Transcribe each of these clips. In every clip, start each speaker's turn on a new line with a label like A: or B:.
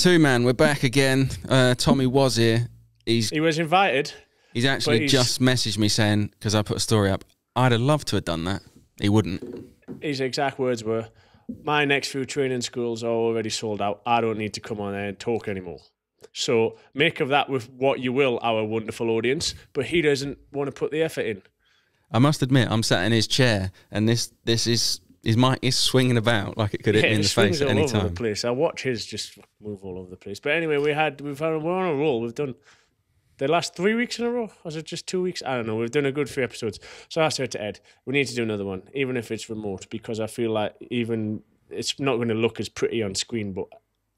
A: Two-man, we're back again. Tommy was here.
B: He was invited.
A: He's actually just messaged me saying, because I put a story up, I'd have loved to have done that. He wouldn't.
B: His exact words were, my next few training schools are already sold out. I don't need to come on there and talk anymore. So make of that with what you will, our wonderful audience. But he doesn't want to put the effort in.
A: I must admit, I'm sat in his chair, and this is his mic is swinging about like it could hit me in the face at any time.
B: All over the place. I watch his just move all over the place. But anyway, we're on a roll. We've done the last 3 weeks in a row. Or was it just 2 weeks? I don't know. We've done a good few episodes. So I said to Ed, we need to do another one, even if it's remote, because I feel like even it's not going to look as pretty on screen. But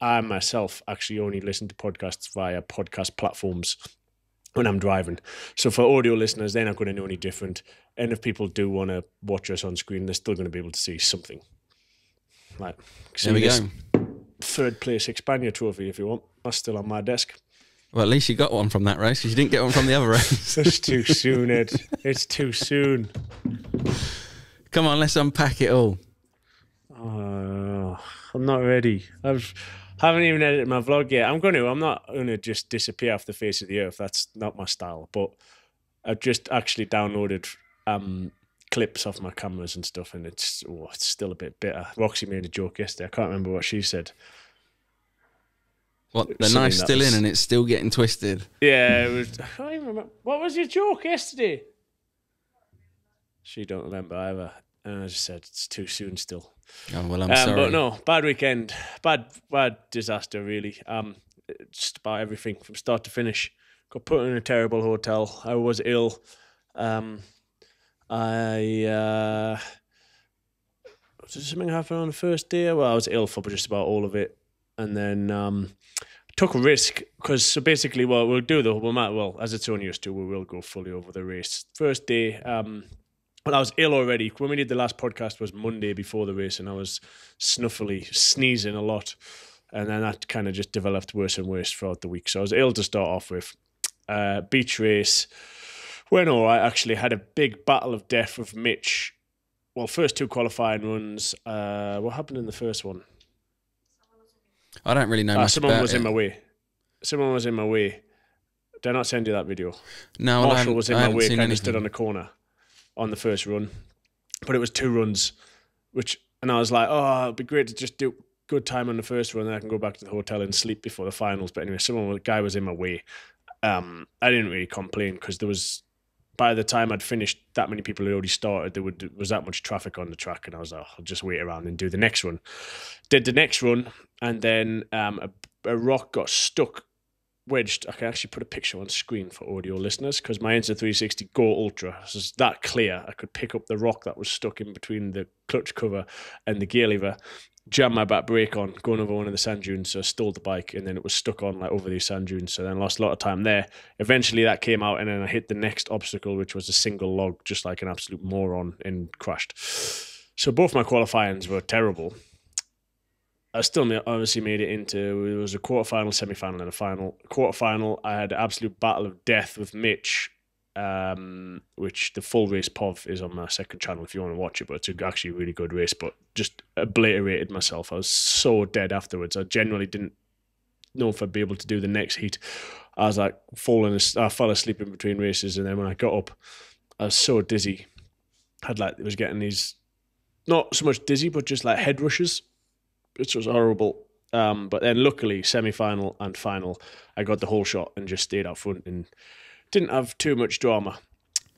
B: I myself actually only listen to podcasts via podcast platforms when I'm driving. So for audio listeners, they're not going to know any different. And if people do want to watch us on screen, they're still going to be able to see something. Like,
A: there we go.
B: Third place Xpania trophy, if you want. That's still on my desk.
A: Well, at least you got one from that race, because you didn't get one from the other race.
B: It's too soon, Ed. It's too soon.
A: Come on, let's unpack it all.
B: I'm not ready. Haven't even edited my vlog yet. I'm not going to just disappear off the face of the earth. That's not my style. But I've just actually downloaded clips off my cameras and stuff, and it's still a bit bitter. Roxy made a joke yesterday. I can't remember what she said.
A: What, the knife's still in and it's still getting twisted?
B: Yeah, it was. I can't even remember. What was your joke yesterday? She don't remember either. And I just said, it's too soon still.
A: Oh, well, I'm sorry.
B: But no, bad weekend. Bad disaster, really. Just about everything from start to finish. Got put in a terrible hotel. I was ill. Did something happen on the first day? Well, I was ill for just about all of it. And then took a risk, because so basically, we'll do as it's on used to, we will go fully over the race. First day, well, I was ill already. When we did the last podcast was Monday before the race, and I was snuffly, sneezing a lot. And then that kind of just developed worse and worse throughout the week. So I was ill to start off with. Beach race. Went all right, actually. Had a big battle of death with Mitch. Well, first two qualifying runs. What happened in the first one?
A: I don't really know much about it.
B: Someone was in my way. Someone was in my way. Did I not send you that video?
A: No,
B: Marshall was in my way, kind of stood on the corner on the first run. But it was 2 runs, and I was like, oh, it'd be great to just do good time on the first run, then I can go back to the hotel and sleep before the finals. But anyway, a guy was in my way. I didn't really complain, because by the time I'd finished, that many people had already started. There was that much traffic on the track, and I was like, I'll just wait around and do the next run. Did the next run, and then a rock got stuck, wedged. I can actually put a picture on screen for audio listeners, because my Insta360 Go Ultra was that clear. I could pick up the rock that was stuck in between the clutch cover and the gear lever, jammed my back brake on, going over one of the sand dunes, so I stalled the bike, and then it was stuck on over these sand dunes, so then I lost a lot of time there. Eventually that came out, and then I hit the next obstacle, which was a single log, just like an absolute moron, and crashed. So both my qualifyings were terrible. I still obviously made it into, it was a quarterfinal, semi-final, and a final. Quarterfinal, I had an absolute battle of death with Mitch, which the full race POV is on my second channel if you want to watch it, but it's actually a really good race, but just obliterated myself. I was so dead afterwards. I genuinely didn't know if I'd be able to do the next heat. I was like I fell asleep in between races, and then when I got up, I was so dizzy. It was getting these, not so much dizzy, but just like head rushes, which was horrible. But then luckily, semi-final and final, I got the whole shot and just stayed out front and didn't have too much drama.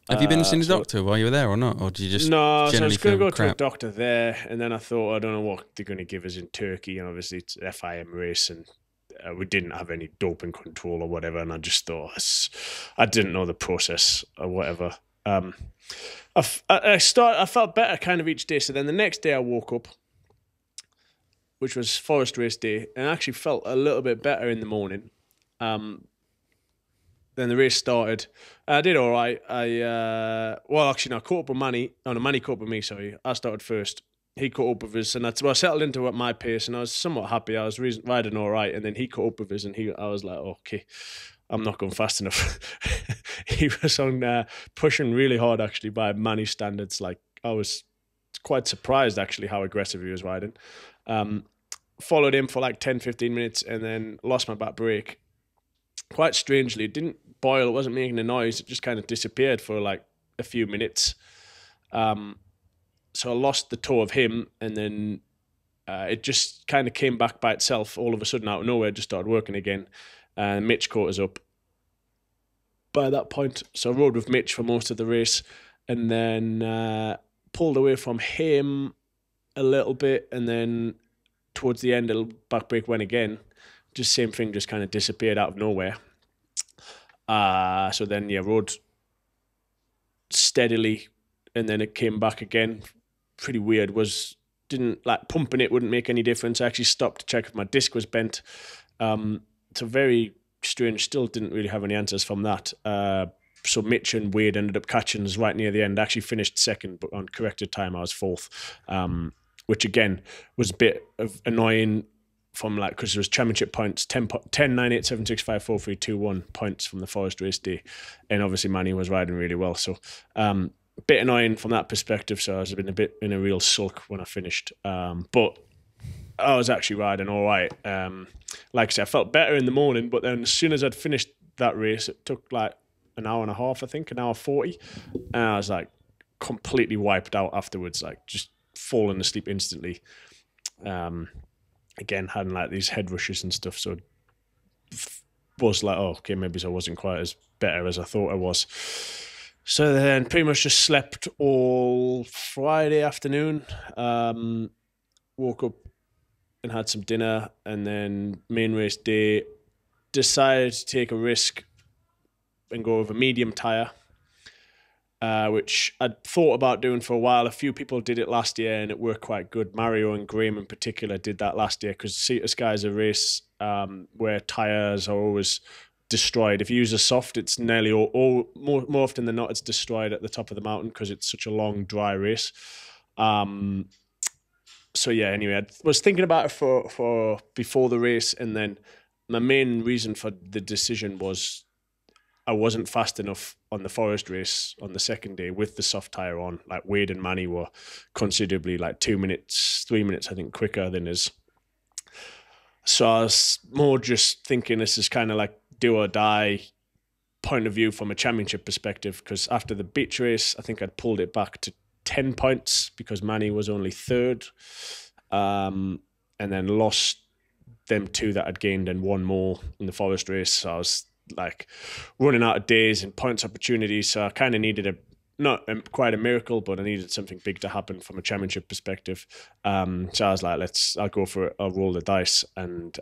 A: Have you been seeing a doctor while you were there or not? Or did you just
B: No, so I was going to go
A: crap?
B: to a doctor there, and then I thought, I don't know what they're going to give us in Turkey, and obviously it's an FIM race, and we didn't have any doping control or whatever, and I just thought, I didn't know the process or whatever. I felt better kind of each day, so then the next day I woke up, which was Forest Race Day, and I actually felt a little bit better in the morning. Then the race started. I did all right. I caught up with Manny. Oh, no, Manny caught up with me, sorry. I started first. He caught up with us, and I settled into at my pace, and I was somewhat happy. I was riding all right, and then he caught up with us, and I was like, okay, I'm not going fast enough. He was on pushing really hard, actually, by Manny standards. Like, I was quite surprised, actually, how aggressive he was riding. followed him for like 10, 15 minutes and then lost my back brake. Quite strangely, it didn't boil, it wasn't making a noise, it just kind of disappeared for like a few minutes. So I lost the toe of him, and then it just kind of came back by itself all of a sudden out of nowhere, just started working again. And Mitch caught us up by that point. So I rode with Mitch for most of the race, and then pulled away from him a little bit, and then towards the end, a back brake went again. Just same thing, just kind of disappeared out of nowhere. So then, yeah, rode steadily, and then it came back again. Pretty weird. Didn't like pumping it wouldn't make any difference. I actually stopped to check if my disc was bent. So very strange. Still didn't really have any answers from that. So Mitch and Wade ended up catching us right near the end. I actually finished second, but on corrected time I was fourth, which again was a bit of annoying from like, because there was championship points, 10, 9, 8, 7, 6, 5, 4, 3, 2, 1 points from the Forest race day. And obviously Manny was riding really well. So a bit annoying from that perspective. So I was a bit in a real sulk when I finished. But I was actually riding all right. Like I said, I felt better in the morning, but then as soon as I'd finished that race, it took like an hour and a half, I think, an hour 40. And I was like completely wiped out afterwards, like just falling asleep instantly. Again, having like these head rushes and stuff. So was like, oh, okay, maybe I wasn't quite as better as I thought I was. So then pretty much just slept all Friday afternoon. Woke up and had some dinner, and then main race day, decided to take a risk and go with a medium tyre, which I'd thought about doing for a while. A few people did it last year and it worked quite good. Mario and Graham in particular did that last year, because Sea Sky is a race where tyres are always destroyed. If you use a soft, it's nearly more often than not, it's destroyed at the top of the mountain because it's such a long, dry race. So yeah, anyway, I was thinking about it for before the race, and then my main reason for the decision was I wasn't fast enough on the Forest race on the second day with the soft tyre on. Like Wade and Manny were considerably, like 2 minutes, 3 minutes, I think, quicker than us. So I was more just thinking this is kind of like do or die point of view from a championship perspective, because after the beach race, I think I'd pulled it back to 10 points because Manny was only third, and then lost them two that I'd gained and one more in the Forest race. So I was like running out of days and points opportunities. So I kind of needed not quite a miracle, but I needed something big to happen from a championship perspective. So I was like, I'll go for it. I'll roll the dice. And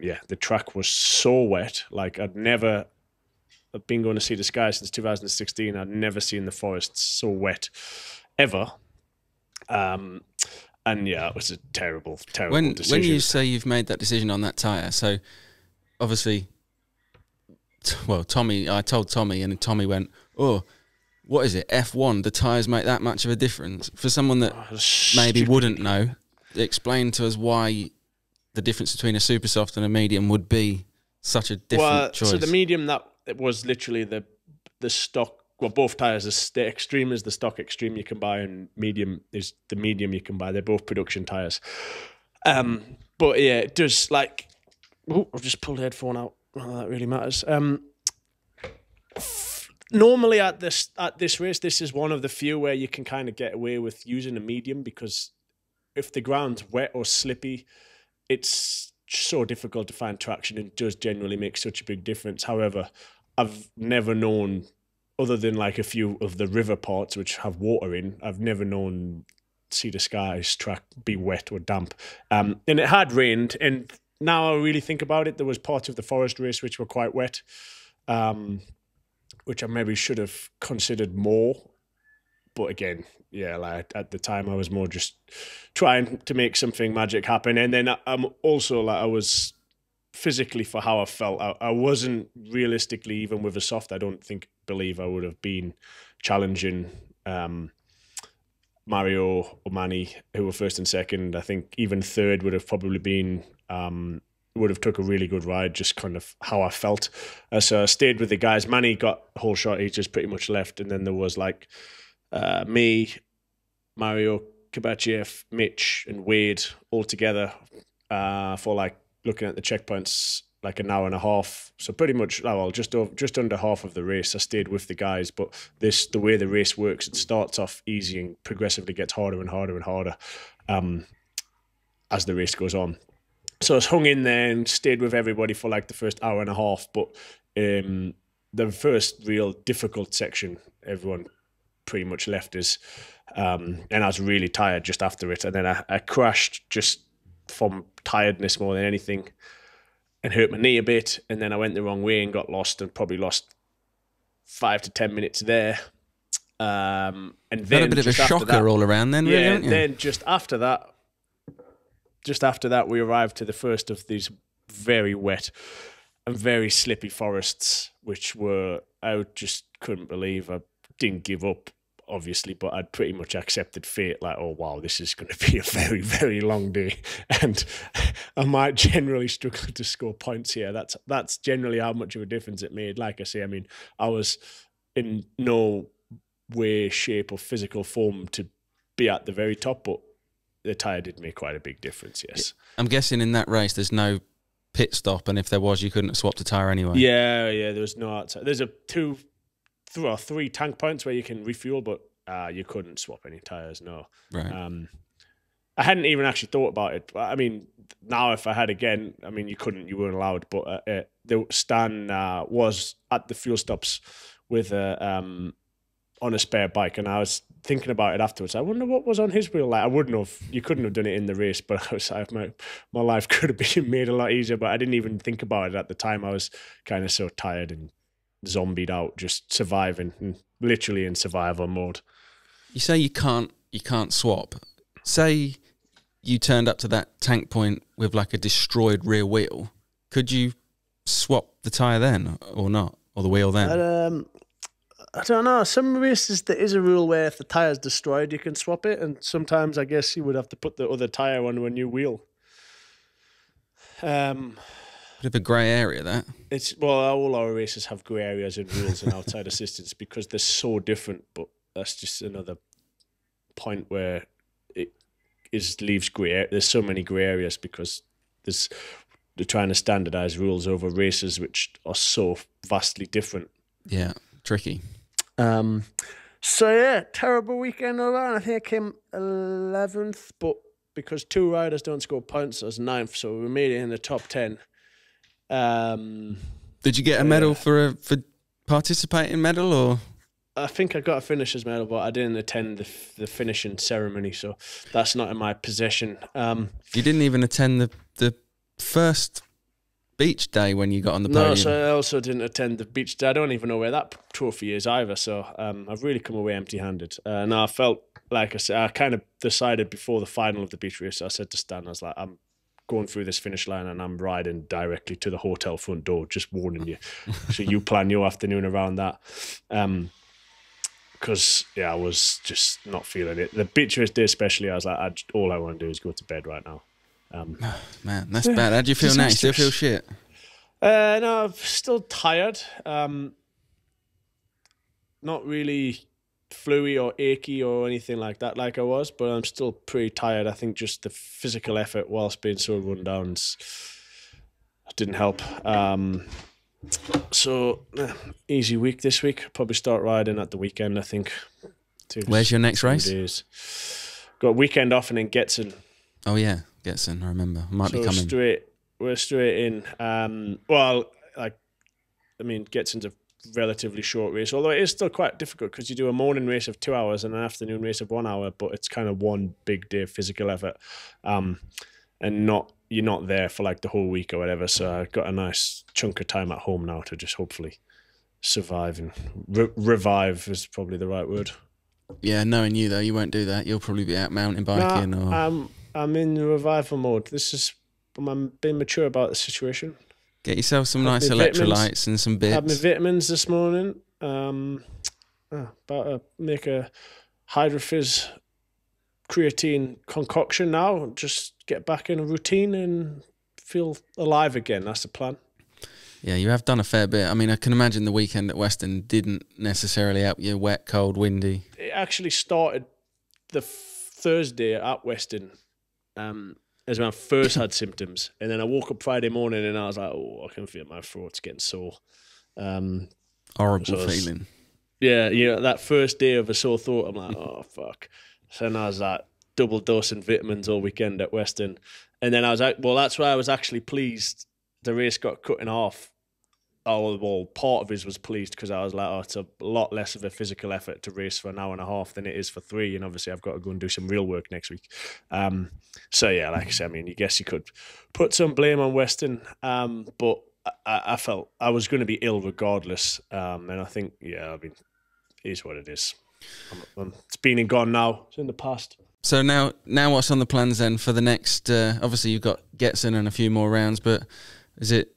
B: yeah, the track was so wet. Like I've been going to Sea Sky since 2016. I'd never seen the Forest so wet ever. And yeah, it was a terrible decision.
A: When you say you've made that decision on that tyre, so obviously, well, I told Tommy, and Tommy went, oh, what is it, F1, the tyres make that much of a difference? For someone that maybe wouldn't know, explain to us why the difference between a super soft and a medium would be such a different choice. So
B: the medium, that it was literally the stock. Well, both tyres, the extreme is the stock extreme you can buy, and medium is the medium you can buy. They're both production tyres. But yeah, it does, like, I've just pulled the headphone out. Well, that really matters. Normally at this race, this is one of the few where you can kind of get away with using a medium, because if the ground's wet or slippy, it's so difficult to find traction, and it does generally make such a big difference. However, I've never known, other than like a few of the river parts which have water in, I've never known Sea Sky's track be wet or damp. And it had rained, and now I really think about it, there was parts of the Forest race which were quite wet, which I maybe should have considered more. But again, yeah, like at the time I was more just trying to make something magic happen. And then I'm also like, I was physically, for how I felt, I wasn't realistically, even with a soft, I don't believe I would have been challenging Mario or Manny, who were first and second. I think even third would have probably been, would have took a really good ride, just kind of how I felt. So I stayed with the guys. Manny got a whole shot, he just pretty much left. And then there was like me, Mario, Kabachiev, Mitch and Wade all together. for like looking at the checkpoints, like an hour and a half. So pretty much, just under half of the race, I stayed with the guys. But the way the race works, it starts off easy and progressively gets harder and harder and harder as the race goes on. So I was hung in there and stayed with everybody for like the first hour and a half. But the first real difficult section, everyone pretty much left us. And I was really tired just after it. And then I crashed just from tiredness more than anything and hurt my knee a bit. And then I went the wrong way and got lost and probably lost 5 to 10 minutes there. And then
A: got a bit of a shocker all around then, really,
B: yeah, then just after that, we arrived to the first of these very wet and very slippy forests, which I just couldn't believe. I didn't give up, obviously, but I'd pretty much accepted fate. Like, oh wow, this is going to be a very, very long day, and I might generally struggle to score points here. That's generally how much of a difference it made. Like I say, I mean, I was in no way, shape, or physical form to be at the very top, but the tyre did make quite a big difference. Yes,
A: I'm guessing in that race there's no pit stop, and if there was, you couldn't have swapped a tyre anyway.
B: Yeah, there was no outside. There's 3 tank points where you can refuel, but you couldn't swap any tyres, no.
A: Right.
B: I hadn't even actually thought about it. I mean, now if I had again, I mean, you weren't allowed, but Stan was at the fuel stops with on a spare bike, and I was thinking about it afterwards. I wonder what was on his wheel. Like, you couldn't have done it in the race, but my life could have been made a lot easier, but I didn't even think about it at the time. I was kind of so tired and zombied out, just surviving, literally in survival mode.
A: You say you can't swap. Say you turned up to that tank point with like a destroyed rear wheel. Could you swap the tyre then or not? Or the wheel then?
B: I don't know. Some races there is a rule where if the tyre's destroyed, you can swap it, and sometimes I guess you would have to put the other tyre on a new wheel.
A: Bit of a grey area, that.
B: All our races have grey areas in rules and outside assistance because they're so different. But that's just another point where leaves grey. There's so many grey areas because they're trying to standardise rules over races which are so vastly different.
A: Yeah, tricky.
B: So yeah, terrible weekend all around. I think I came 11th, but because 2 riders don't score points, I was 9th, so we made it in the top 10.
A: Did you get a medal for participating medal, or?
B: I think I got a finisher's medal, but I didn't attend the finishing ceremony, so that's not in my possession.
A: You didn't even attend the first beach day when you got on the podium?
B: No, so I also didn't attend the beach day. I don't even know where that trophy is either, so I've really come away empty-handed. And I felt, like I said, I kind of decided before the final of the beach race, I said to Stan, I was like, I'm going through this finish line and I'm riding directly to the hotel front door, just warning you. So you plan your afternoon around that. Because, I was just not feeling it. The beach race day especially, I was like, all I want to do is go to bed right now.
A: Man, that's bad. How do you feel now? You still feel shit?
B: No, I'm still tired. Not really fluey or achy or anything like that like I was, but I'm still pretty tired. I think just the physical effort whilst being so run down didn't help. So, easy week this week. Probably start riding at the weekend, I think.
A: Where's your next race?
B: Days. Got a weekend off and then Getzen.
A: Oh, yeah. Getzen, I remember. Might be coming.
B: We're straight in. Getzen's a relatively short race, although it is still quite difficult because you do a morning race of 2 hours and an afternoon race of 1 hour, but it's kind of one big day of physical effort. And you're not there for like the whole week or whatever. So I've got a nice chunk of time at home now to just hopefully survive and revive is probably the right word.
A: Yeah, knowing you though, you won't do that. You'll probably be out mountain biking
B: I'm in revival mode. I'm being mature about the situation.
A: Get yourself some nice electrolytes and some bits.
B: Had my vitamins this morning. About to make a Hydrofizz creatine concoction now. Just get back in a routine and feel alive again. That's the plan.
A: Yeah, you have done a fair bit. I mean, I can imagine the weekend at Weston didn't necessarily help you. Wet, cold, windy. It
B: actually started the Thursday at Weston. is when I first had symptoms. And then I woke up Friday morning and I was like, oh, I can feel my throat's getting sore.
A: Horrible feeling.
B: Yeah, that first day of a sore throat, I'm like, oh, fuck. So then I was like double dosing vitamins all weekend at Weston. And then I was like, well, that's why I was actually pleased the race got cut in half. Oh, well, part of it was pleased because I was like, oh, it's a lot less of a physical effort to race for an hour and a half than it is for 3. And obviously I've got to go and do some real work next week. So yeah, like I said, I mean, you guess you could put some blame on Weston, but I felt I was going to be ill regardless. And I think, yeah, I mean, it is what it is. It's been and gone now. It's in the past.
A: So now what's on the plans then for the next, obviously you've got Getzen and a few more rounds, but is it,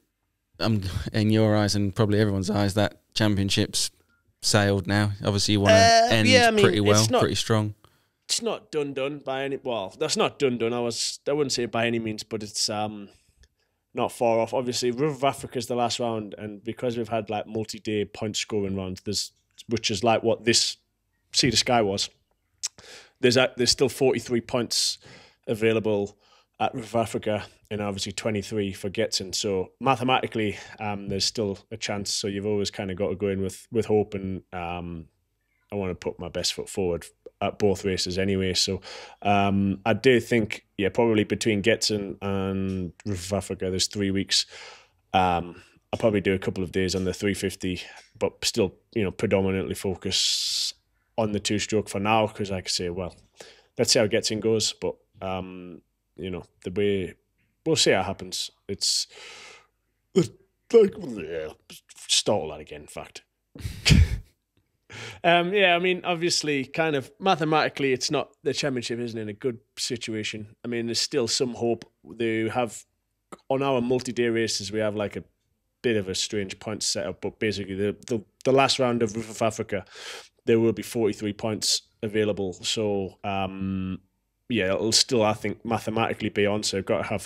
A: in your eyes and probably everyone's eyes, that championship's sailed now? Obviously you want to end pretty well, pretty strong.
B: It's not done by any, well, that's not done. I wouldn't say by any means, but it's not far off. Obviously River of Africa is the last round, and because we've had like multi-day point scoring rounds, which is like what this Sea to Sky was, there's still 43 points available at River Africa, and obviously 23 for Getzen. So mathematically, there's still a chance. So you've always kind of got to go in with hope, and I want to put my best foot forward at both races anyway. So I do think, yeah, probably between Getzen and River Africa, there's 3 weeks. I'll probably do a couple of days on the 350, but still, predominantly focus on the 2-stroke for now, because like I say, well, let's see how Getzen goes. But the way, we'll see how it happens. It's like, yeah, start all that again, in fact. Yeah, I mean, obviously, kind of mathematically, it's not, the championship isn't in a good situation. I mean, there's still some hope. They have, on our multi-day races, we have like a bit of a strange point setup, but basically the last round of River of Africa, there will be 43 points available. So, yeah, it'll still, I think, mathematically be on. So got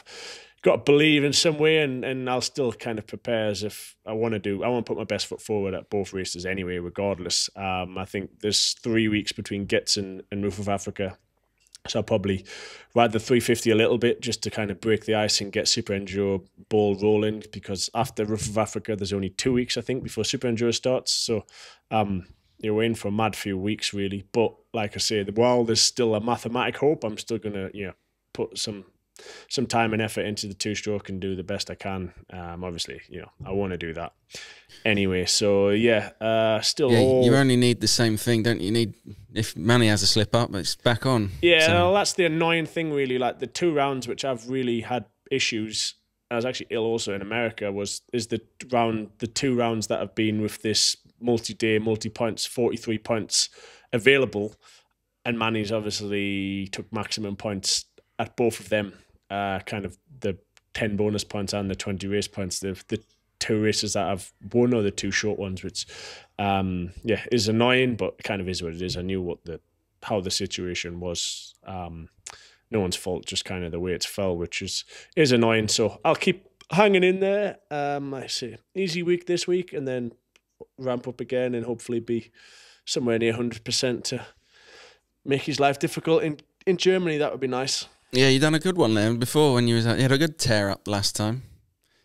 B: to believe in some way, and I'll still kind of prepare as if I want to put my best foot forward at both races anyway, regardless. I think there's 3 weeks between Getzen and River of Africa. So I'll probably ride the 350 a little bit just to kind of break the ice and get SuperEnduro ball rolling, because after River of Africa, there's only 2 weeks, I think, before SuperEnduro starts. So, you're in for a mad few weeks, really. But like I said, while there's still a mathematic hope, I'm still going to, put some time and effort into the 2-stroke and do the best I can. Obviously, I want to do that anyway. So yeah, still. Yeah,
A: you only need the same thing, don't you? If Manny has a slip up, it's back on.
B: Yeah, well, that's the annoying thing, really. Like the 2 rounds, which I've really had issues. I was actually ill also in America. Is the 2 rounds that have been with this multi-day, multi-points, 43 points available, and Manny's obviously took maximum points at both of them, kind of the 10 bonus points and the 20 race points. The 2 races that I've won are the 2 short ones, which is annoying, but kind of is what it is. I knew how the situation was. No one's fault, just kind of the way it's fell, which is annoying. So I'll keep hanging in there. I say easy week this week, and then ramp up again and hopefully be somewhere near 100% to make his life difficult in Germany. That would be nice. Yeah,
A: you done a good one there before when you had a good tear up last time.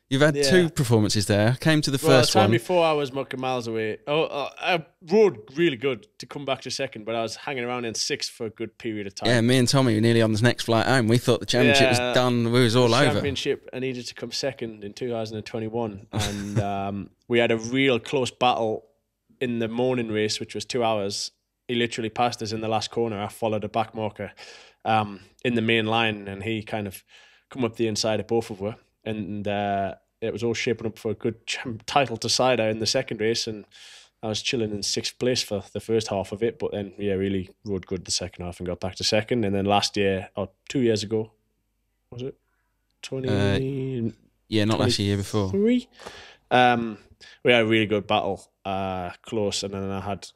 A: You've had 2 performances there. Came to the first one.
B: The time before I was mucking miles away. I rode really good to come back to second, but I was hanging around in 6th for a good period of time.
A: Yeah, me and Tommy were nearly on this next flight home. We thought the championship was done. We was all over.
B: Championship, I needed to come second in 2021. And we had a real close battle in the morning race, which was 2 hours. He literally passed us in the last corner. I followed a back marker in the main line, and he kind of come up the inside of both of us. And it was all shaping up for a good title decider in the second race, and I was chilling in 6th place for the first half of it, but then really rode good the second half and got back to second. And then last year, or 2 years ago, was it 20?
A: Not last year before.
B: We had a really good battle, close, and then I had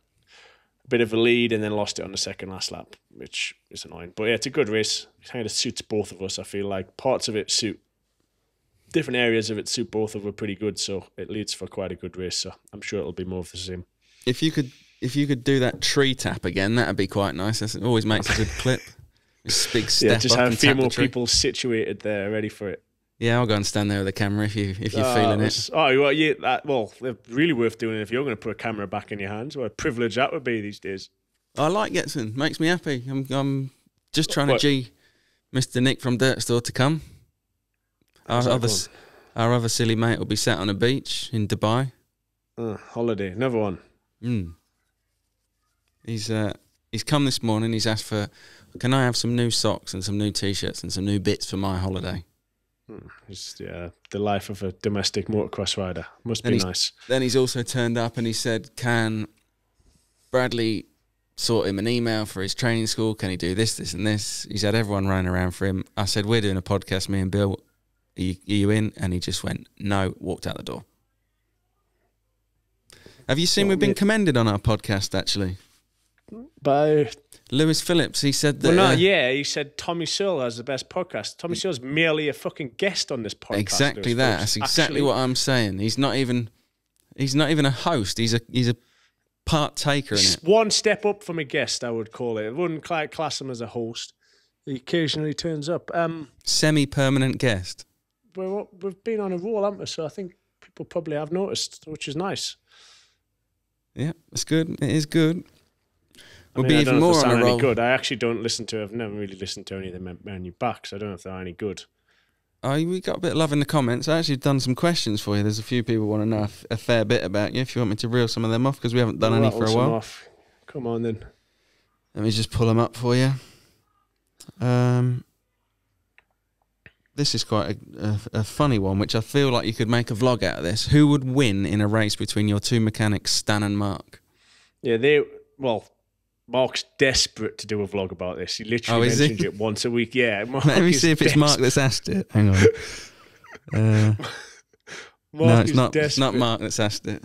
B: a bit of a lead and then lost it on the second last lap, which is annoying. But yeah, it's a good race. It kind of suits both of us. I feel like parts of it different areas of it suit both of them pretty good, so it leads for quite a good race. So I'm sure it'll be more of the same.
A: If you could do that tree tap again, that'd be quite nice. It always makes a good clip. This big step
B: just
A: up
B: have a
A: and
B: few
A: tap the
B: more
A: tree.
B: people situated there, ready for it.
A: Yeah, I'll go and stand there with a camera if you're feeling it.
B: They're really worth doing it if you're going to put a camera back in your hands. What a privilege that would be these days.
A: I like Getzen. Makes me happy. I'm just trying to G Mr. Nick from Dirt Store to come. Our other silly mate will be sat on a beach in Dubai.
B: Holiday, another one.
A: He's come this morning. He's asked for, can I have some new socks and some new T-shirts and some new bits for my holiday?
B: It's the life of a domestic motocross rider. Must be nice.
A: Then he's also turned up and he said, can Bradley sort him an email for his training school? Can he do this, this and this? He's had everyone running around for him. I said, we're doing a podcast, me and Bill. Are you in? And he just went, no, walked out the door. Have you seen we've been commended on our podcast, actually?
B: By
A: Lewis Phillips. He said that...
B: he said Tommy Searle has the best podcast. Tommy Searle's merely a fucking guest on this podcast.
A: Exactly that. That's exactly what I'm saying. He's not even a host. He's a partaker in it.
B: One step up from a guest, I would call it. I wouldn't class him as a host. He occasionally turns up.
A: Semi-permanent guest.
B: We've been on a roll, haven't we? So I think people probably have noticed, which is nice.
A: Yeah, it's good. It is good. We'll
B: be
A: even more on a roll.
B: Good. I actually don't listen to. I've never really listened to any of the menu backs. I don't know if they're any good.
A: Oh, we got a bit of love in the comments. I actually done some questions for you. There's a few people want to know a fair bit about you. If you want me to reel some of them off, because we haven't done any for a while.
B: Off. Come on then.
A: Let me just pull them up for you. This is quite a funny one, which I feel like you could make a vlog out of this. Who would win in a race between your two mechanics, Stan and Mark?
B: Yeah, Mark's desperate to do a vlog about this. He literally mentions it once a week. Yeah,
A: let me see if it's Mark that's asked it. Hang on. No, it's not. It's not Mark that's asked it.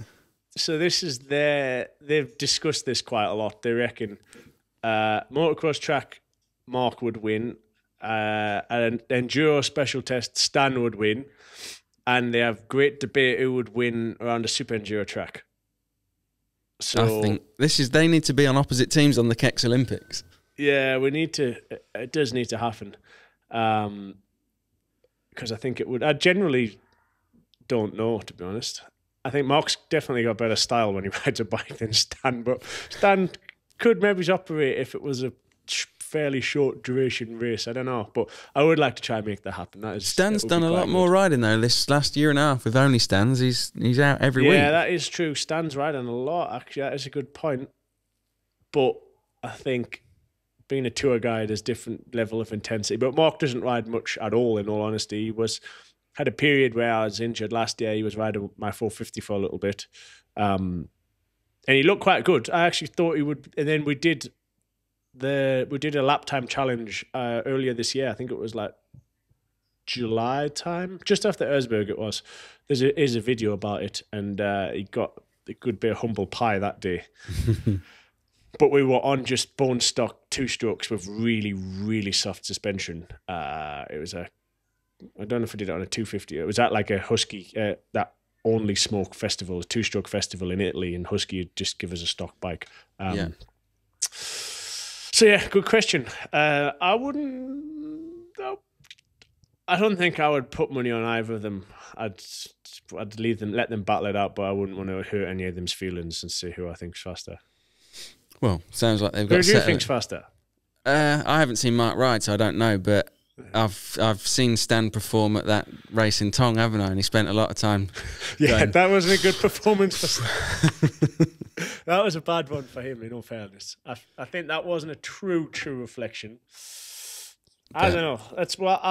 B: So this is they've discussed this quite a lot. They reckon motocross track, Mark would win. An enduro special test, Stan would win. And they have great debate who would win around a super enduro track. So
A: I think they need to be on opposite teams on the Kex Olympics.
B: Yeah, it does need to happen. Because I think it would. I generally don't know, to be honest. I think Mark's definitely got better style when he rides a bike than Stan, but Stan could maybe operate if it was a fairly short duration race. I don't know, but I would like to try and make that happen.
A: Stan's done a lot more riding though this last year and a half with only Stans. He's out every week.
B: Yeah, that is true. Stan's riding a lot. Actually, that is a good point. But I think being a tour guide is different level of intensity. But Mark doesn't ride much at all. In all honesty, he had a period where I was injured last year. He was riding my 450 for a little bit, and he looked quite good. I actually thought he would. And then we did a lap time challenge earlier this year. I think it was like July time, just after Erzberg it was. There is a video about it, and he got a good bit of humble pie that day. But we were on just bone stock 2-strokes with really, really soft suspension. It was I don't know if I did it on a 250. It was at like a Husky, that only smoke festival, a 2-stroke festival in Italy, and Husky would just give us a stock bike.
A: Yeah.
B: So yeah, good question. I don't think I would put money on either of them. I'd leave them, let them battle it out, but I wouldn't want to hurt any of them's feelings and see who I think's faster.
A: Well, sounds like they've got.
B: Who do you think's faster?
A: I haven't seen Mark ride, so I don't know, but I've seen Stan perform at that race in Tong, haven't I? And he spent a lot of time.
B: Yeah, that wasn't a good performance for Stan. That was a bad one for him, in all fairness. I think that wasn't a true reflection. I don't know. That's what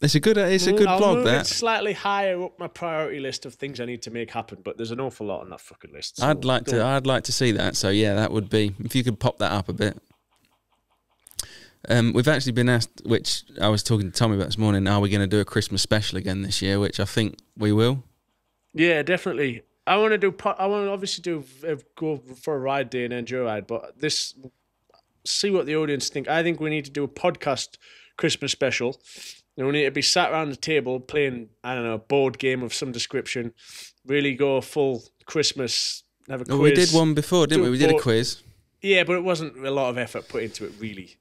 A: It's a good vlog. That
B: it's slightly higher up my priority list of things I need to make happen, but there's an awful lot on that fucking list. So
A: I'd like to see that. So yeah, that would be, if you could pop that up a bit. We've actually been asked, which I was talking to Tommy about this morning, are we going to do a Christmas special again this year? Which I think we will. Yeah,
B: definitely. I want to obviously go for a ride day and enduro ride, but see what the audience think. I think we need to do a podcast Christmas special. And we need to be sat around the table playing, I don't know, a board game of some description. Really go full Christmas, have a quiz.
A: We did one before, didn't we? We did a quiz.
B: Yeah, but it wasn't a lot of effort put into it, really.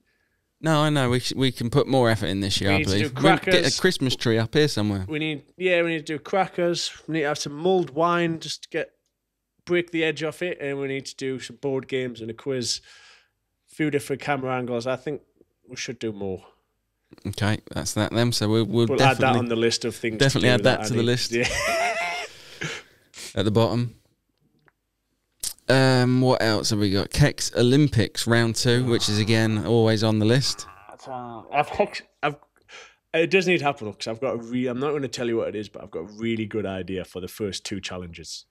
A: No, I know. We can put more effort in this year, I believe. We'll get a Christmas tree up here somewhere.
B: We need to do crackers. We need to have some mulled wine just to break the edge off it, and we need to do some board games and a quiz. A few different camera angles. I think we should do more.
A: Okay, that's that then. So we'll
B: add that on the list of things.
A: Definitely add that to the list.
B: Yeah.
A: At the bottom. What else have we got? Kex Olympics round 2, which is again always on the list.
B: It does need to happen because I've got I'm not going to tell you what it is, but I've got a really good idea for the first 2 challenges.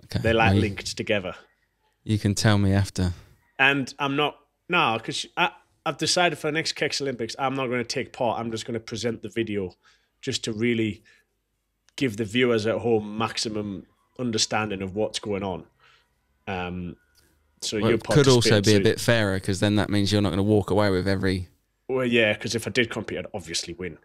B: Okay, they're like linked together.
A: You can tell me after.
B: And I'm not because I've decided for the next Kex Olympics I'm not going to take part. I'm just going to present the video, just to really give the viewers at home maximum understanding of what's going on. So
A: it could also be a bit fairer because then that means you're not going to walk away with every.
B: Well, yeah, because if I did compete, I'd obviously win.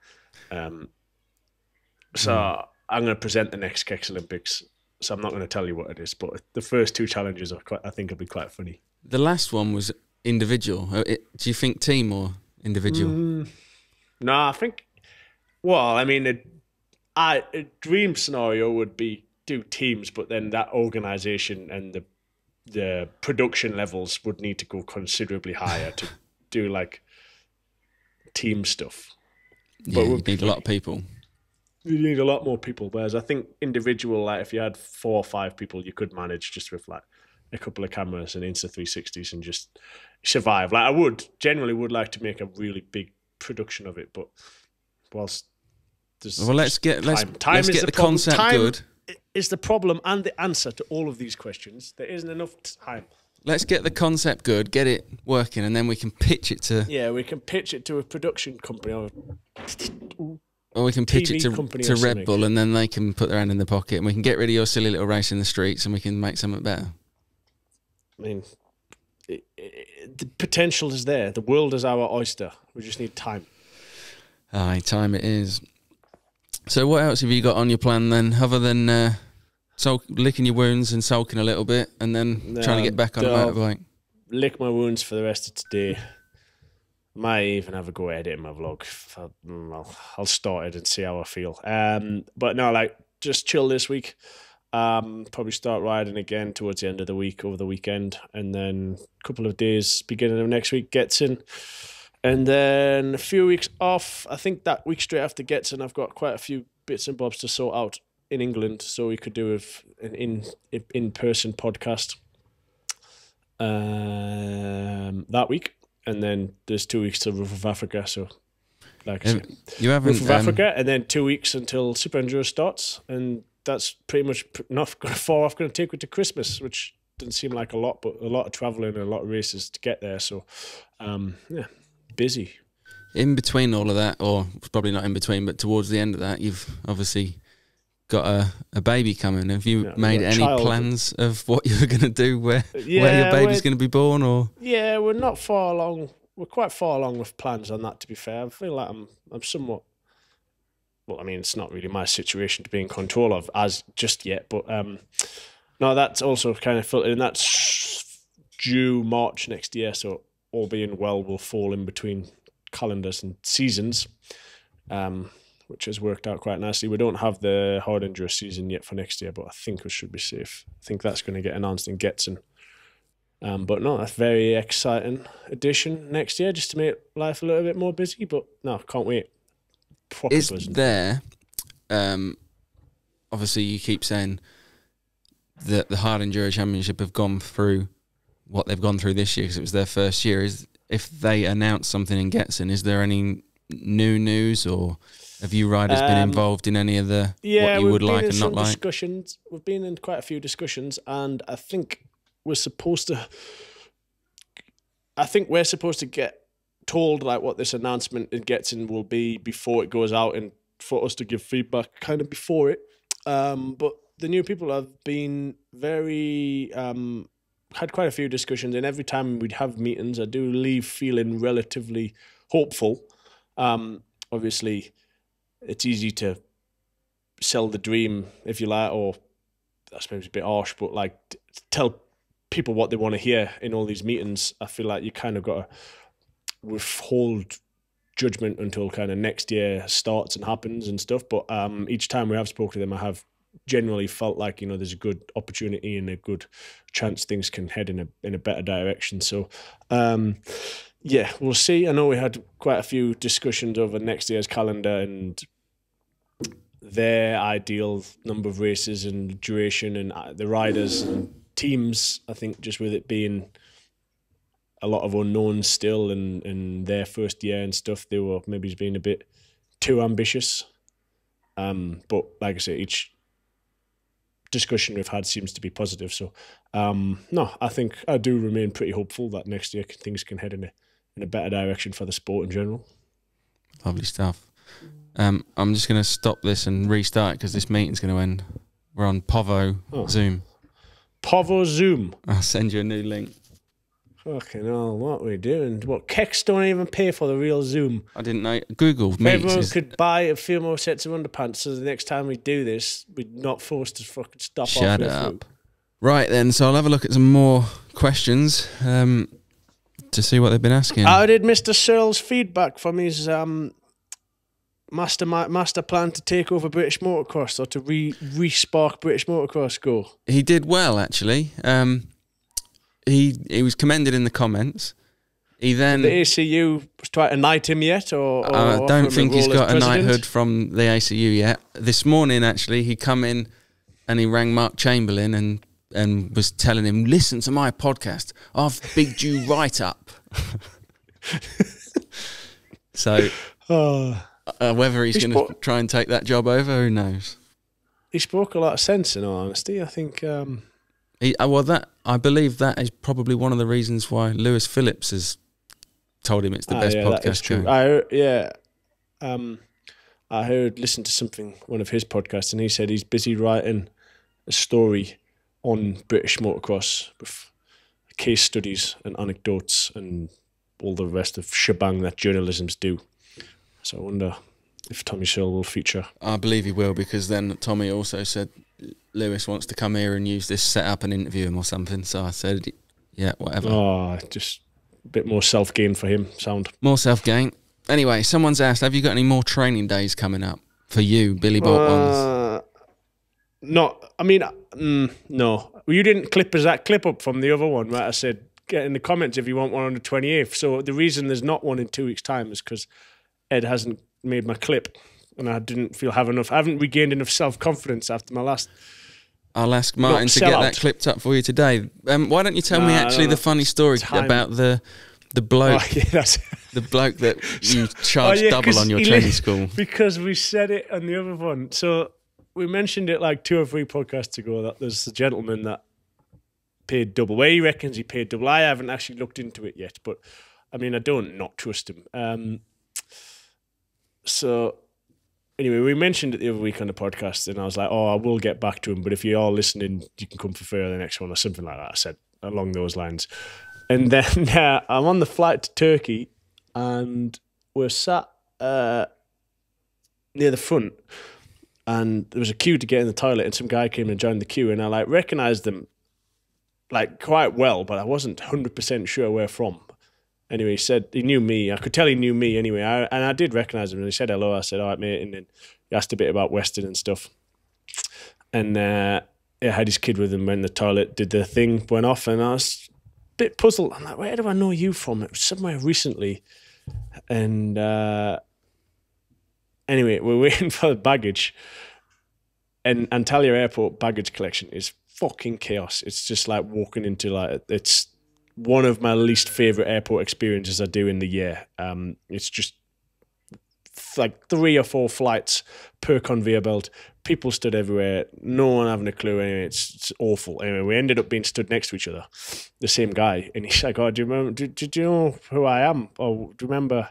B: So I'm going to present the next Kex Olympics. So I'm not going to tell you what it is, but the first 2 challenges I think will be quite funny. The
A: last one was individual. Do you think team or individual?
B: No, I think. Well, I mean, a dream scenario would be do teams, but then that organisation and the production levels would need to go considerably higher to do like team stuff.
A: Yeah, but you need a lot of people.
B: You need a lot more people. Whereas I think individual, like if you had 4 or 5 people, you could manage just with like a couple of cameras and Insta360s and just survive. Like I generally would like to make a really big production of it, but whilst there's
A: let's get the concept good.
B: Is the problem and the answer to all of these questions. There isn't enough time.
A: Let's get the concept good, get it working, and then we can pitch it to.
B: Yeah, we can pitch it to a production company or
A: we can pitch it to Red Bull, and then they can put their hand in the pocket, and we can get rid of your silly little race in the streets, and we can make something better.
B: I mean, the potential is there. The world is our oyster. We just need time.
A: Aye, time it is. So what else have you got on your plan then, other than licking your wounds and sulking a little bit, and then trying to get back on a motorbike? Lick my wounds for the rest of today. Might even have a go editing my vlog. I'll start it and see how I feel. But no, like just chill this week. Probably start riding again towards the end of the week, over the weekend, and then a couple of days beginning of next week, Getzen. And then a few weeks off. I think that week straight after Getzen, I've got quite a few bits and bobs to sort out in England, so we could do an in-person podcast that week. And then there's 2 weeks to Roof of Africa, so like I said, Roof of Africa, and then 2 weeks until SuperEnduro starts, and that's pretty much not going to fall off. Going to take it to Christmas, which doesn't seem like a lot, but a lot of traveling and a lot of races to get there. So, yeah. Busy. In between all of that, or probably not in between, but towards the end of that, you've obviously got a baby coming. Have you made any plans of what you're going to do, where your baby's going to be born? Or we're not far along. We're quite far along with plans on that, to be fair. I feel like I'm somewhat. Well, I mean, it's not really my situation to be in control of as just yet, but no, that's also kind of filtered in. That's due March next year, so. All being well, will fall in between calendars and seasons, which has worked out quite nicely. We don't have the hard enduro season yet for next year, but I think we should be safe. I think that's going to get announced in Getzen. But no, that's a very exciting addition next year, just to make life a little bit more busy. But no, can't wait. Is there, obviously you keep saying that the hard enduro championship have gone through what they've gone through this year because it was their first year. If they announce something in Getzen, is there any new news, or have you riders been involved in any of the what you would like and not like? Discussions. We've been in quite a few discussions, and I think we're supposed to get told like what this announcement in Getzen will be before it goes out, and for us to give feedback kind of before it. But the new people have been very had quite a few discussions, and every time we'd have meetings, I do leave feeling relatively hopeful. Obviously, it's easy to sell the dream, if you like, or I suppose it's a bit harsh, but like tell people what they want to hear in all these meetings. I feel like you kind of got to
B: withhold judgment until kind of next year starts and happens and stuff. But each time we have spoken to them, I have generally felt like, you know, there's a good opportunity and a good chance things can head in a better direction. So yeah, we'll see. I know we had quite a few discussions over next year's calendar and their ideal number of races and duration and the riders and teams. I think just with it being a lot of unknowns still in their first year and stuff, they were maybe being a bit too ambitious. But like I say, each discussion we've had seems to be positive. So no, I think I do remain pretty hopeful that next year things can head in a better direction for the sport in general.
A: Lovely stuff. I'm just going to stop this and restart because this meeting's going to end. We're on Povo Zoom.
B: Povo Zoom.
A: I'll send you a new link.
B: Fucking hell, what are we doing? What, Kex don't even pay for the real Zoom.
A: I didn't know. Google Meets.
B: Everyone could buy a few more sets of underpants so the next time we do this, we're not forced to fucking stop.
A: Shut up. Right then, so I'll have a look at some more questions to see what they've been asking.
B: How did Mr. Searle's feedback from his master plan to take over British motocross or to re-spark British motocross go?
A: He did well, actually. He was commended in the comments. He then
B: the ACU was trying to knight him yet, or
A: I don't think he's got a knighthood from the ACU yet. This morning, actually, he come in and he rang Mark Chamberlain and was telling him, "Listen to my podcast. I've bigged you right up." So whether he's going to try and take that job over, who knows?
B: He spoke a lot of sense, in all honesty. I think.
A: I believe that is probably one of the reasons why Lewis Phillips has told him it's the best podcast. That is true.
B: I listened to one of his podcasts, and he said he's busy writing a story on British motocross with case studies and anecdotes and all the rest of shebang that journalisms do. So I wonder if Tommy Searle will feature.
A: I believe he will, because then Tommy also said Lewis wants to come here and use this setup and interview him or something. So I said, yeah, whatever.
B: Oh, just a bit more self-gain for him, sound.
A: More self-gain. Anyway, someone's asked, have you got any more training days coming up for you, Billy Bolt ones?
B: No, I mean, no. Well, you didn't clip that clip up from the other one, right? I said, get in the comments if you want one on the 28th. So the reason there's not one in 2 weeks' time is because Ed hasn't made my clip. And I didn't I haven't regained enough self-confidence after my last.
A: I'll ask Martin to get that clipped up for you today. Why don't you tell me actually the funny story about the bloke, the bloke that you charged double on your training school?
B: Because we said it on the other one. So we mentioned it like 2 or 3 podcasts ago that there's a gentleman that paid double. Well, he reckons he paid double. I haven't actually looked into it yet, but I mean, I don't not trust him. So. Anyway, we mentioned it the other week on the podcast, and I was like, oh, I will get back to him, but if you're all listening, you can come for free on the next one or something like that. I said along those lines. And then I'm on the flight to Turkey, and we're sat near the front, and there was a queue to get in the toilet, and some guy came and joined the queue, and I recognised them quite well, but I wasn't 100% sure where from. Anyway, he said he knew me. I could tell he knew me anyway. And I did recognise him. And he said hello. I said, all right, mate. And then he asked a bit about Weston and stuff. And he had his kid with him, went in the toilet, did the thing, went off. And I was a bit puzzled. I'm like, where do I know you from? It was somewhere recently. And anyway, we're waiting for the baggage. And Antalya Airport baggage collection is fucking chaos. It's just like walking into it's one of my least favourite airport experiences I do in the year. It's just like 3 or 4 flights per conveyor belt. People stood everywhere. No one having a clue. Anyway, it's awful. Anyway, we ended up being stood next to each other. The same guy. And he's like, oh, do you remember? Do you know who I am? Or do you remember?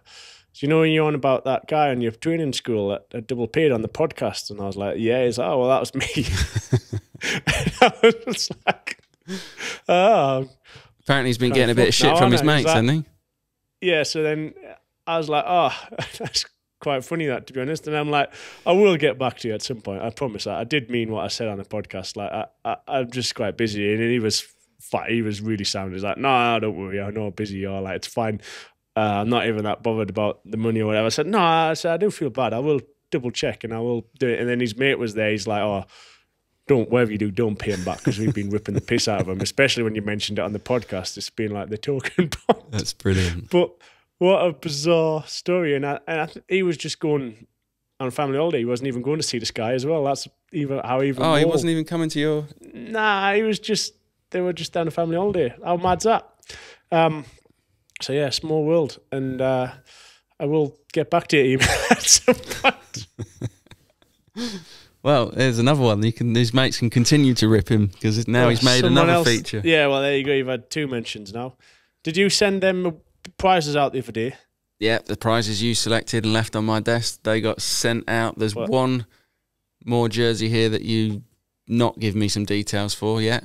B: Do you know when you're on about that guy in your training school that double paid on the podcast? And I was like, yeah. He's like, oh, well, that was me. And I was like, oh.
A: Apparently he's been getting a bit of shit from his mates, hasn't he?
B: Yeah, so then I was like, oh, that's quite funny, that, to be honest. And I'm like, I will get back to you at some point. I promise that. I did mean what I said on the podcast. Like, I'm just quite busy. And he was really sound. He's like, no, don't worry. I know how busy you are. Like, it's fine. I'm not even that bothered about the money or whatever. I said, no, I do feel bad. I will double check and I will do it. And then his mate was there. He's like, oh, whatever you do, don't pay him back because we've been ripping the piss out of him, especially when you mentioned it on the podcast. It's been like the talking point.
A: That's brilliant.
B: But what a bizarre story. And he was just going on family holiday. He wasn't even going to see the Sky as well. That's even
A: Oh,
B: more.
A: he wasn't even coming to your...
B: Nah, they were just down a family holiday. How mad's that? So yeah, small world. And I will get back to you at some point.
A: Well, there's another one. His mates can continue to rip him because now he's made another feature.
B: Yeah, well, there you go. You've had 2 mentions now. Did you send them prizes out the other day?
A: Yeah, the prizes you selected and left on my desk, they got sent out. There's one more jersey here that you not give me some details for yet.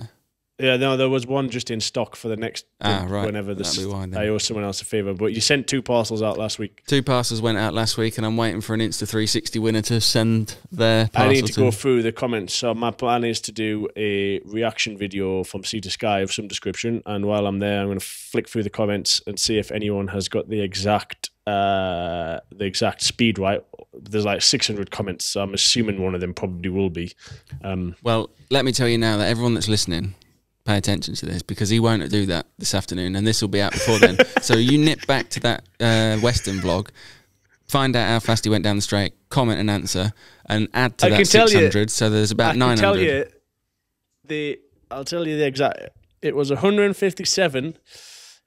B: Yeah, no, there was one just in stock for the next
A: right.
B: whenever this.
A: Why,
B: I owe someone else a favour, but you sent 2 parcels out last week.
A: 2 parcels went out last week, and I'm waiting for an Insta360 winner to send their parcel.
B: I need to go through the comments. So my plan is to do a reaction video from Sea to Sky of some description, and while I'm there, I'm going to flick through the comments and see if anyone has got the exact speed right. There's like 600 comments, so I'm assuming one of them probably will be.
A: Well, let me tell you now that everyone that's listening, pay attention to this because he won't do that this afternoon and this will be out before then. So you nip back to that Weston vlog, find out how fast he went down the straight, comment and answer, and add to that 600. So there's about 900.
B: I'll tell you the exact. It was 157,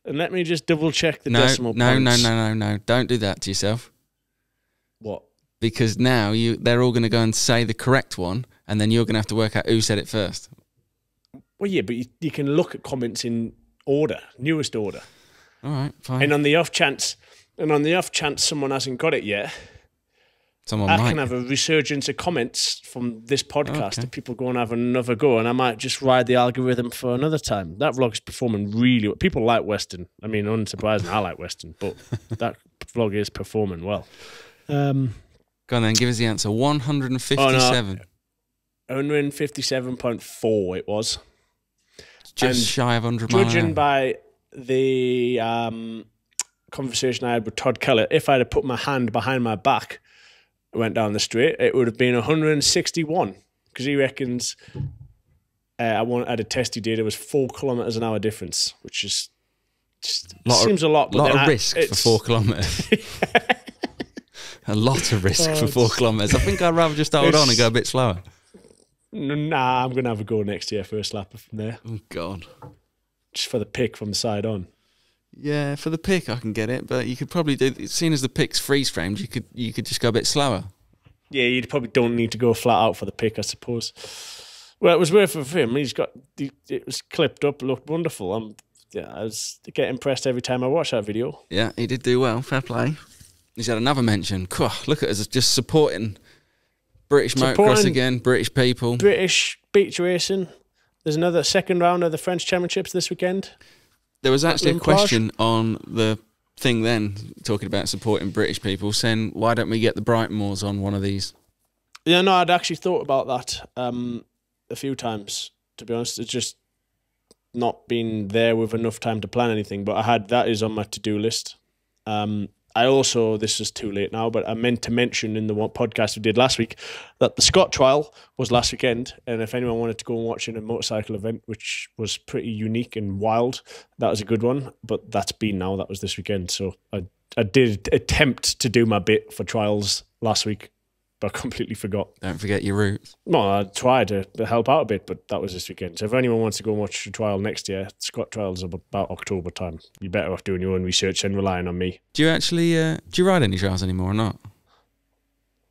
B: and let me just double check the decimal points.
A: No. Don't do that to yourself.
B: What?
A: Because now they're all going to go and say the correct one, and then you're going to have to work out who said it first.
B: Well, yeah, but you can look at comments in order, newest order.
A: All right, fine.
B: And on the off chance someone hasn't got it yet,
A: I
B: can have a resurgence of comments from this podcast that people go and have another go, and I might just ride the algorithm for another time. That vlog's performing really well. People like Weston. I mean, unsurprisingly, I like Weston, but that vlog is performing well.
A: Go on then, give us the answer. 157.
B: 157.4 it was.
A: Just shy of 100 miles.
B: Judging by the conversation I had with Todd Keller, if I had put my hand behind my back, went down the straight, it would have been 161 because he reckons at a test he did, it was 4 kilometers an hour difference, which is seems a lot.
A: A lot of risk for 4 kilometers. A lot of risk for 4 kilometers. I think I'd rather just hold on and go a bit slower.
B: Nah, I'm going to have a go next year, first lap from there.
A: Oh, God.
B: Just for the pick from the side on.
A: Yeah, for the pick I can get it, but you could probably do, seeing as the pick's freeze-framed, you could just go a bit slower.
B: Yeah, you probably don't need to go flat out for the pick, I suppose. Well, it was worth it for him. It was clipped up, looked wonderful. I was get impressed every time I watch that video.
A: Yeah, he did do well, fair play. He's had another mention. Look at us just supporting British motocross again, British people.
B: British beach racing. There's another second round of the French Championships this weekend.
A: There was actually a question on the thing then, talking about supporting British people, saying, why don't we get the Brightonmores on one of these?
B: Yeah, no, I'd actually thought about that a few times, to be honest. It's just not been there with enough time to plan anything, but that is on my to-do list. I also, this is too late now, but I meant to mention in the one podcast we did last week that the Scott trial was last weekend. And if anyone wanted to go and watch a motorcycle event, which was pretty unique and wild, that was a good one. But that's been now. That was this weekend. So I did attempt to do my bit for trials last week, but I completely forgot.
A: Don't forget your roots.
B: No, I tried to help out a bit, but that was this weekend. So if anyone wants to go and watch the trial next year, Scott trials are about October time. You're better off doing your own research and relying on me.
A: Do you actually do you ride any trials anymore or not?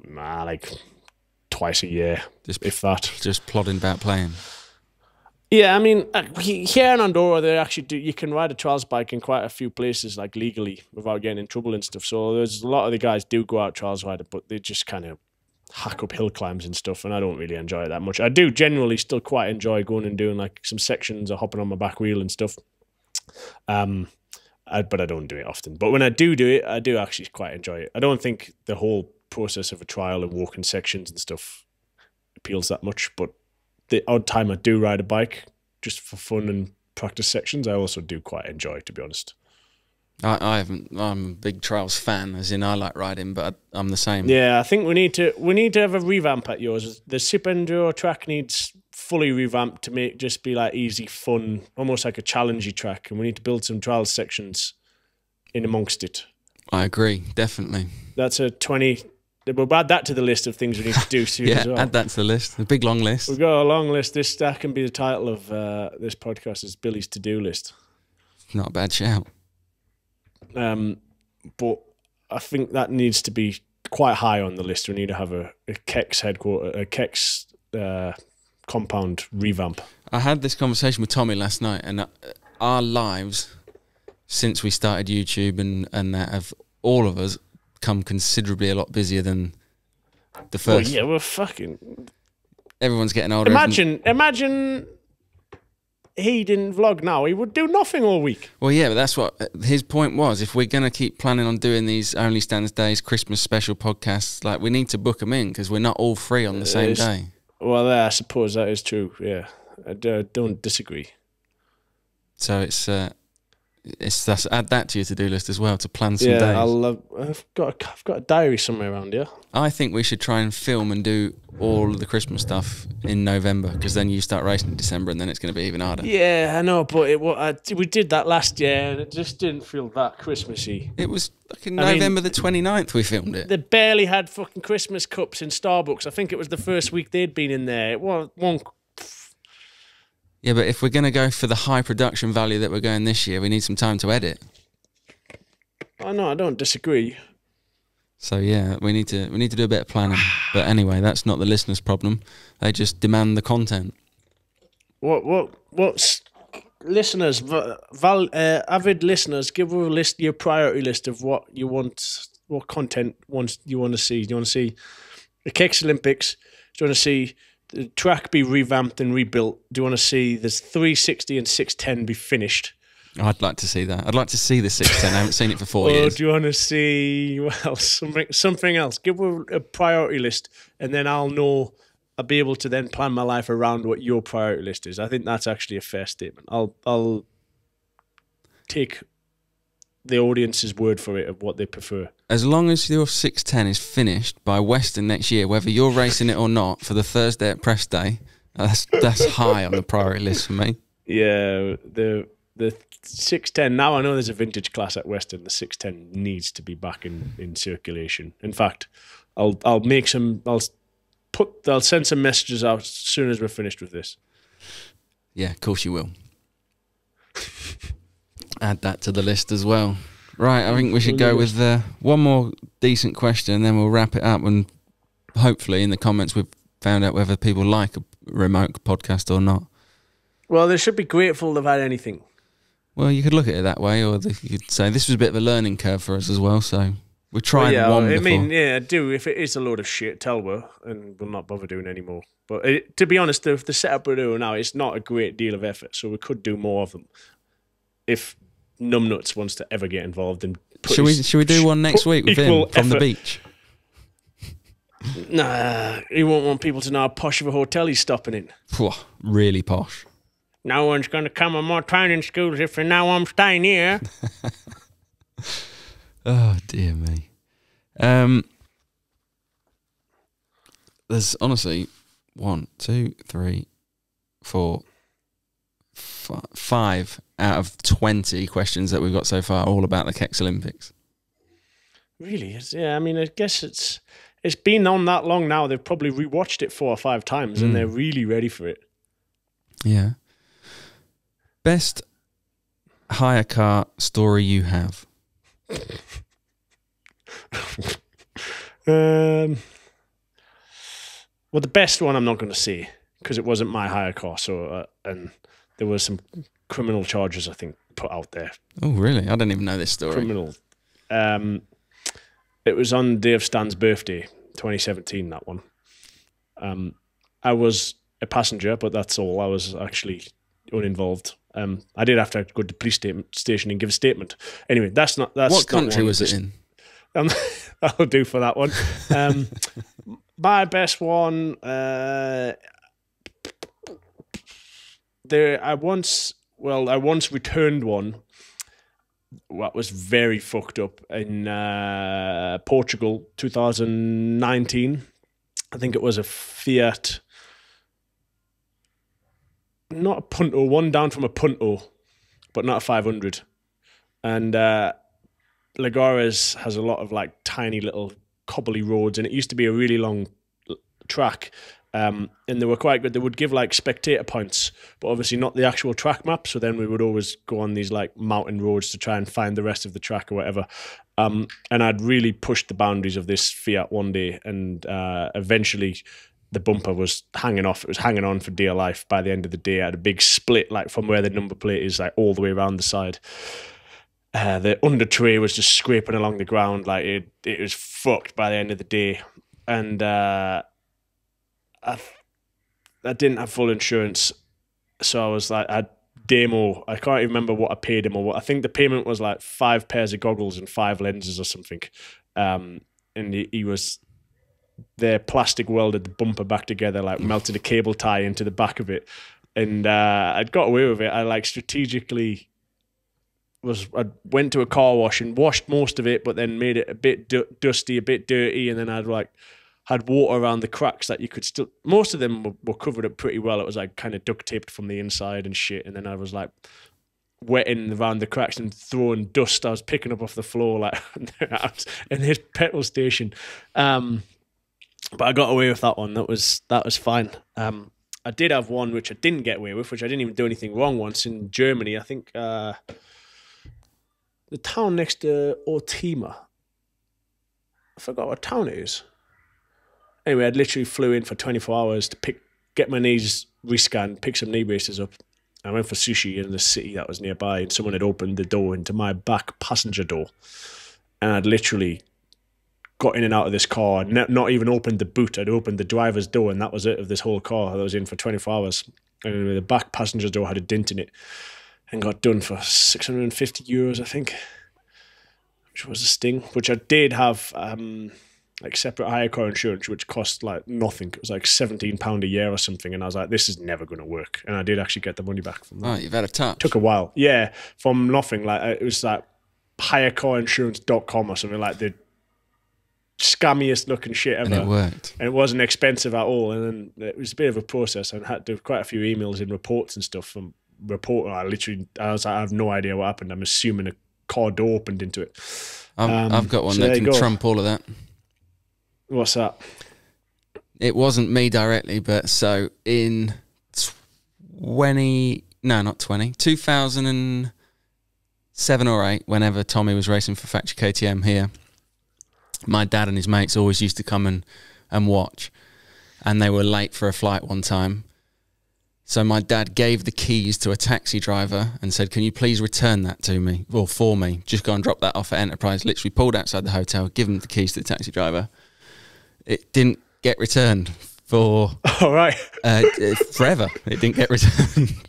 B: Nah, like twice a year, if that.
A: Just plodding about playing.
B: Yeah, I mean, here in Enduro, they actually do. You can ride a trials bike in quite a few places, like legally, without getting in trouble and stuff. So there's a lot of the guys do go out trials riding, but they just kind of hack up hill climbs and stuff, and I don't really enjoy it that much. I do generally still quite enjoy going and doing like some sections or hopping on my back wheel and stuff. But I don't do it often. But when I do it, I do actually quite enjoy it. I don't think the whole process of a trial and walking sections and stuff appeals that much, but the odd time I do ride a bike just for fun and practice sections, I also do quite enjoy, to be honest.
A: I haven't. I'm a big trials fan, as in I like riding, but I'm the same.
B: Yeah, I think we need to have a revamp at yours. The SuperEnduro track needs fully revamped to just be like easy, fun, almost like a challengey track, and we need to build some trials sections in amongst it.
A: I agree, definitely.
B: That's a 20. We'll add that to the list of things we need to do soon as well.
A: Add that to the list. A big long list.
B: We've got a long list. That can be the title of this podcast, is Billy's to-do list.
A: Not a bad shout.
B: But I think that needs to be quite high on the list. We need to have a Kex headquarter, a Kex compound revamp.
A: I had this conversation with Tommy last night, and our lives since we started YouTube and that have all of us come considerably a lot busier than the first.
B: Well, yeah, we're fucking.
A: Everyone's getting older.
B: Imagine he didn't vlog now. He would do nothing all week.
A: Well, yeah, but that's what his point was. If we're going to keep planning on doing these Only Stands Days, Christmas special podcasts, like, we need to book them in because we're not all free on the same day.
B: Well, I suppose that is true. Yeah, I don't disagree.
A: So that's add that to your to-do list as well, to plan some days.
B: I've got a diary somewhere around here.
A: I think we should try and film and do all of the Christmas stuff in November, because then you start racing in December and then it's going to be even harder.
B: Yeah, I know, but we did that last year and it just didn't feel that Christmassy.
A: It was fucking November the 29th we filmed it.
B: They barely had fucking Christmas cups in Starbucks. I think it was the first week they'd been in there. It wasn't.
A: Yeah, but if we're going to go for the high production value that we're going this year, we need some time to edit.
B: I know, I don't disagree.
A: So yeah, we need to do a bit of planning. But anyway, that's not the listeners' problem. They just demand the content.
B: What's listeners, avid listeners, give us your priority list of what you want, what content you want to see. Do you want to see the Kex Olympics? Do you want to see the track be revamped and rebuilt? Do you want to see the 360 and 610 be finished?
A: I'd like to see that. I'd like to see the 610. I haven't seen it for 4 years.
B: Do you want to see something else? Give a priority list, and then I'll be able to then plan my life around what your priority list is. I think that's actually a fair statement. I'll take the audience's word for it of what they prefer.
A: As long as your 610 is finished by Weston next year, whether you're racing it or not, for the Thursday at press day, that's high on the priority list for me.
B: Yeah, the 610, now I know there's a vintage class at Weston. The 610 needs to be back in circulation. In fact, I'll send some messages out as soon as we're finished with this.
A: Yeah, of course you will. Add that to the list as well. Right, I think we should go with one more decent question, and then we'll wrap it up. And hopefully in the comments we've found out whether people like a remote podcast or not.
B: Well, they should be grateful they've had anything.
A: Well, you could look at it that way, or you could say this was a bit of a learning curve for us as well, so we're trying one before.
B: I mean, yeah, do. If it is a load of shit, tell her, and we'll not bother doing any more. But to be honest, the setup we're doing now, it's not a great deal of effort, so we could do more of them if Numbnuts wants to ever get involved. And
A: should we do one next week with him from the beach?
B: Nah, he won't want people to know how posh of a hotel he's stopping in.
A: Really posh.
B: No one's going to come on my training schools if they know I'm staying here.
A: Oh, dear me. There's honestly 1, 2, 3, 4, 5 out of 20 questions that we've got so far, all about the Kex Olympics.
B: Really? Yeah, I mean, I guess it's been on that long now. They've probably rewatched it 4 or 5 times, and they're really ready for it. Yeah.
A: Best hire car story you have?
B: Well, the best one I'm not going to say, because it wasn't my hire car. So, and there were some criminal charges, I think, put out there.
A: Oh, really? I didn't even know this story.
B: Criminal. It was on the day of Stan's birthday, 2017, that one. I was a passenger, but that's all. I was actually uninvolved. I did have to go to the police station and give a statement. Anyway, that's
A: what country was it in?
B: That'll do for that one. My best one. I once returned one. what was very fucked up in Portugal 2019. I think it was a Fiat, not a Punto, one down from a Punto, but not a 500. And Lagares has a lot of like tiny little cobbly roads, and it used to be a really long track. And they were quite good. They would give like spectator points, but obviously not the actual track map. So then we would always go on these like mountain roads to try and find the rest of the track or whatever. And I'd really pushed the boundaries of this Fiat one day, and eventually the bumper was hanging off. It was hanging on for dear life. By the end of the day, I had a big split like from where the number plate is, like all the way around the side. The under tray was just scraping along the ground. Like it was fucked by the end of the day. And I didn't have full insurance, so I was like, I demo. I can't even remember what I paid him or what. I think the payment was like 5 pairs of goggles and 5 lenses or something. And he was there, plastic welded the bumper back together, like melted a cable tie into the back of it, and I'd got away with it. I like strategically I went to a car wash and washed most of it, but then made it a bit dusty, a bit dirty, and then had water around the cracks that you could still, most of them were covered up pretty well. It was like kind of duct taped from the inside and shit. And then I was like wetting around the cracks and throwing dust I was picking up off the floor, like in this petrol station. But I got away with that one. That was fine. I did have one which I didn't get away with, which I didn't even do anything wrong once in Germany. I think the town next to Ortima. I forgot what town it is. Anyway, I'd literally flew in for 24 hours to get my knees rescanned, pick some knee braces up. I went for sushi in the city that was nearby, and someone had opened the door into my back passenger door. And I'd literally got in and out of this car, not even opened the boot. I'd opened the driver's door, and that was it of this whole car that I was in for 24 hours. And the back passenger door had a dent in it and got done for €650, I think, which was a sting, which I did have... like separate hire car insurance, which cost like nothing. It was like £17 a year or something, and I was like, this is never going to work. And I did actually get the money back from that.
A: Oh, you've had a touch.
B: Took a while. Yeah, from nothing. Like it was like hirecarinsurance.com or something, like the scammiest looking shit ever.
A: And it worked.
B: And it wasn't expensive at all. And then it was a bit of a process, and had to do quite a few emails and reports and stuff from reporter. I was like, I have no idea what happened. I'm assuming a car door opened into it.
A: I've got one that can trump all of that.
B: What's that?
A: It wasn't me directly, but so in 2007 or 8, whenever Tommy was racing for Factory KTM here, my dad and his mates always used to come and watch, and they were late for a flight one time. So my dad gave the keys to a taxi driver and said, can you please return that to me, or for me? Just go and drop that off at Enterprise. Literally pulled outside the hotel, give him the keys to the taxi driver. It didn't get returned for forever. It didn't get returned.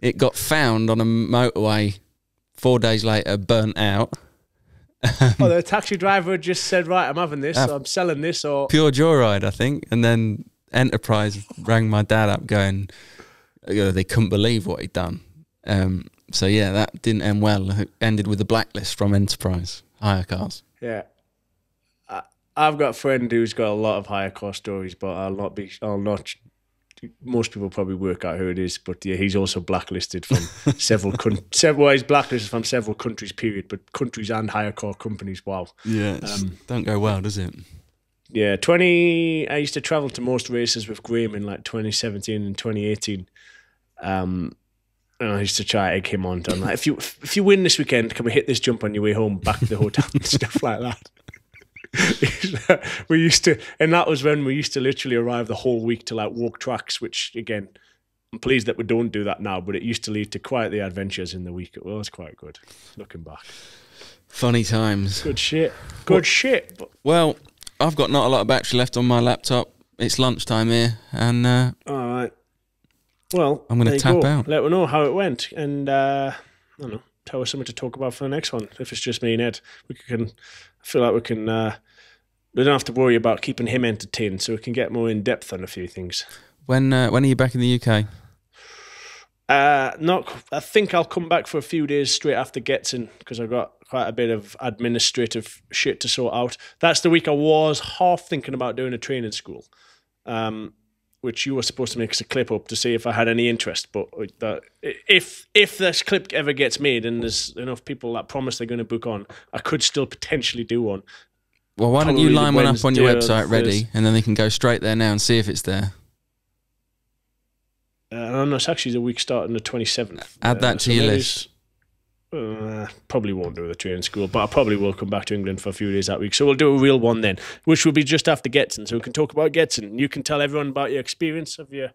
A: It got found on a motorway 4 days later, burnt out.
B: The taxi driver just said, right, I'm having this, I'm selling this. Or
A: pure joyride, I think. And then Enterprise rang my dad up going, they couldn't believe what he'd done. So yeah, that didn't end well. It ended with a blacklist from Enterprise hire cars.
B: Yeah. I've got a friend who's got a lot of hire car stories, but I'll not. Most people probably work out who it is, but yeah, he's also blacklisted from several he's blacklisted from several countries, period, but countries and hire car companies. Wow.
A: Yeah, don't go well, does it?
B: Yeah, I used to travel to most races with Graham in like 2017 and 2018. And I used to try to egg him on. I'm like, if you win this weekend, can we hit this jump on your way home back to the hotel and stuff like that? We used to, and that was when we used to literally arrive the whole week to like walk tracks, which again, I'm pleased that we don't do that now, but it used to lead to quite the adventures in the week. It was quite good looking back.
A: Funny times.
B: Good shit.
A: Well, I've got not a lot of battery left on my laptop. It's lunchtime here, and
B: all right. Well,
A: I'm going to tap out.
B: Let me know how it went, and I don't know, tell us something to talk about for the next one. If it's just me and Ed, I feel like we can. We don't have to worry about keeping him entertained, so we can get more in depth on a few things.
A: When are you back in the UK?
B: Not. I think I'll come back for a few days straight after Getzen because I've got quite a bit of administrative shit to sort out. That's the week I was half thinking about doing a training school, which you were supposed to make us a clip up to see if I had any interest. But if this clip ever gets made and there's enough people that promise they're going to book on, I could still potentially do one.
A: Well, why don't you line one up on your website ready, and then they can go straight there now and see if it's there.
B: No, it's actually the week starting the 27th.
A: Add that to your list.
B: Probably won't do the training school, but I probably will come back to England for a few days that week. So we'll do a real one then, which will be just after Getzen. So we can talk about Getzen. You can tell everyone about your experience of your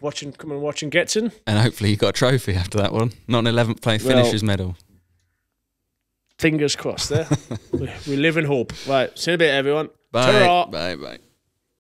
B: watching Getzen.
A: And hopefully you got a trophy after that one. Not an 11th place finisher's medal.
B: Fingers crossed there. We live in hope. Right, see you in a bit, everyone.
A: Bye.
B: Ta-ra.
A: Bye.